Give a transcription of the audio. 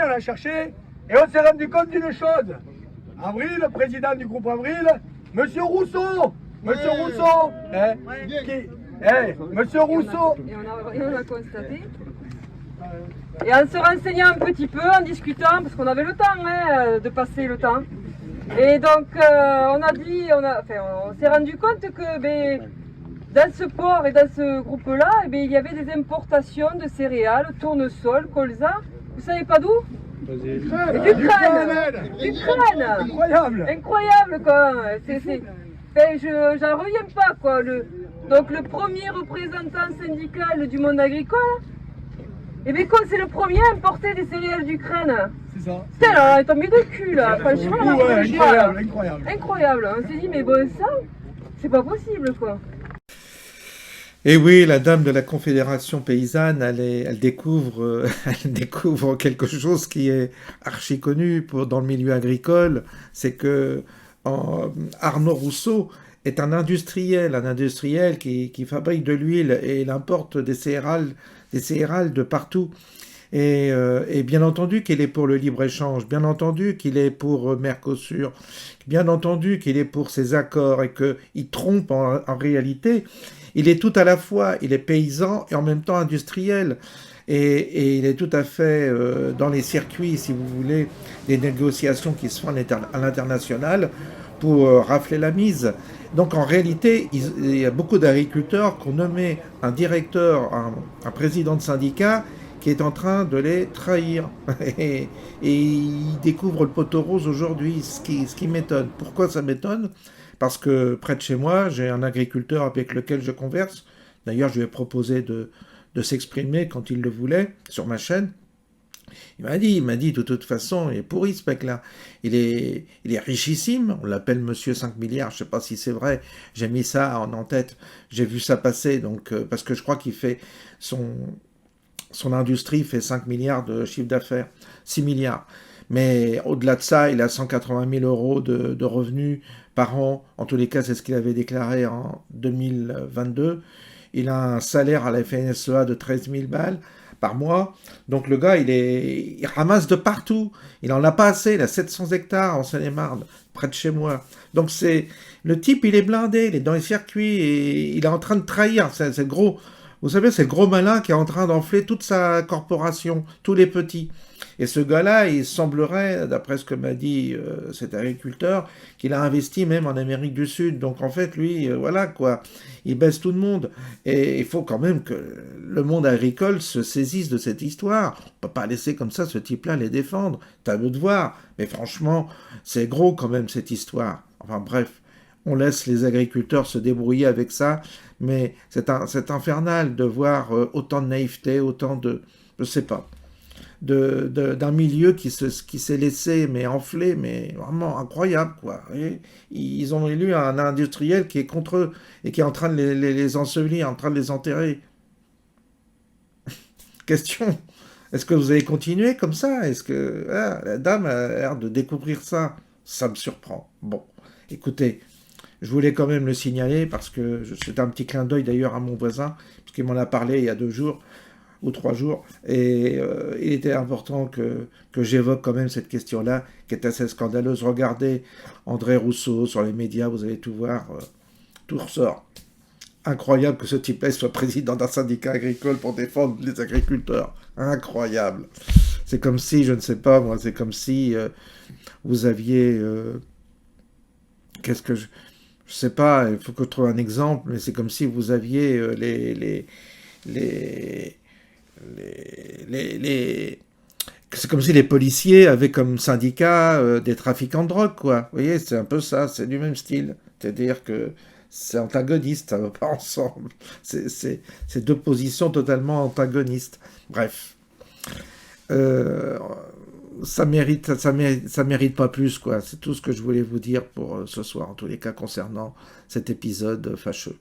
On l'a cherché et on s'est rendu compte d'une chose. Avril, le président du groupe Avril, Monsieur Rousseau, Monsieur Rousseau, Monsieur Rousseau. Et on a constaté. Et en se renseignant un petit peu, en discutant, parce qu'on avait le temps de passer le temps. Et donc on s'est rendu compte que dans ce port et dans ce groupe-là, il y avait des importations de céréales, tournesol, colza. Vous savez pas d'où? D'Ukraine. Incroyable. Incroyable quoi. J'en reviens pas quoi. Donc le premier représentant syndical du monde agricole, c'est le premier à importer des céréales d'Ukraine. C'est ça. C'est là, on est tombé de cul là. Franchement, incroyable. Incroyable. On s'est dit mais bon ça, c'est pas possible quoi. Et oui, la dame de la Confédération paysanne, elle découvre quelque chose qui est archi connu dans le milieu agricole, c'est que Arnaud Rousseau est un industriel qui fabrique de l'huile et il importe des céréales de partout. Et bien entendu qu'il est pour le libre-échange, bien entendu qu'il est pour Mercosur, bien entendu qu'il est pour ces accords et qu'il trompe en réalité. Il est tout à la fois, il est paysan et en même temps industriel. Et il est tout à fait dans les circuits, si vous voulez, des négociations qui se font à l'international pour rafler la mise. Donc en réalité, il y a beaucoup d'agriculteurs qui ont nommé un directeur, un président de syndicat, qui est en train de les trahir. Et ils découvrent le poteau rose aujourd'hui, ce qui m'étonne. Pourquoi ça m'étonne ? Parce que près de chez moi, j'ai un agriculteur avec lequel je converse. D'ailleurs, je lui ai proposé de s'exprimer quand il le voulait sur ma chaîne. Il m'a dit, de toute façon, il est pourri ce mec-là. Il est richissime, on l'appelle Monsieur 5 milliards, je ne sais pas si c'est vrai, j'ai mis ça en tête, j'ai vu ça passer, donc, parce que je crois qu'il fait, son industrie fait 5 milliards de chiffre d'affaires, 6 milliards. Mais au-delà de ça, il a 180 000 euros de revenus par an. En tous les cas, c'est ce qu'il avait déclaré en 2022. Il a un salaire à la FNSEA de 13 000 balles par mois. Donc le gars, il ramasse de partout. Il en a pas assez. Il a 700 hectares en Seine-et-Marne, près de chez moi. Donc le type, il est blindé. Il est dans les circuits et il est en train de trahir. C'est le gros. Vous savez, c'est le gros malin qui est en train d'enfler toute sa corporation, tous les petits. Et ce gars-là, il semblerait, d'après ce que m'a dit cet agriculteur, qu'il a investi même en Amérique du Sud. Donc en fait, lui, voilà quoi, il baisse tout le monde. Et il faut quand même que le monde agricole se saisisse de cette histoire. On ne peut pas laisser comme ça ce type-là les défendre. C'est à eux de voir. Mais franchement, c'est gros quand même cette histoire. Enfin bref. On laisse les agriculteurs se débrouiller avec ça, mais c'est infernal de voir autant de naïveté, autant de, je sais pas, d'un milieu qui s'est laissé mais enfler, mais vraiment incroyable quoi. Et ils ont élu un industriel qui est contre eux et qui est en train de les ensevelir, en train de les enterrer. Question, est-ce que vous allez continuer comme ça? Est-ce que la dame a l'air de découvrir ça? Ça me surprend. Bon, écoutez. Je voulais quand même le signaler parce que c'était un petit clin d'œil d'ailleurs à mon voisin, puisqu'il m'en a parlé il y a 2 jours ou 3 jours, et il était important que j'évoque quand même cette question-là, qui est assez scandaleuse. Regardez André Rousseau sur les médias, vous allez tout voir, tout ressort. Incroyable que ce type-là soit président d'un syndicat agricole pour défendre les agriculteurs. Incroyable. C'est comme si, je ne sais pas moi, c'est comme si vous aviez... qu'est-ce que je sais pas, il faut que je trouve un exemple, mais c'est comme si vous aviez c'est comme si les policiers avaient comme syndicat des trafiquants de drogue, quoi. Vous voyez, c'est un peu ça, c'est du même style. C'est-à-dire que c'est antagoniste, ça ne va pas ensemble. C'est deux positions totalement antagonistes. Bref. Ça mérite pas plus, quoi. C'est tout ce que je voulais vous dire pour ce soir, en tous les cas, concernant cet épisode fâcheux.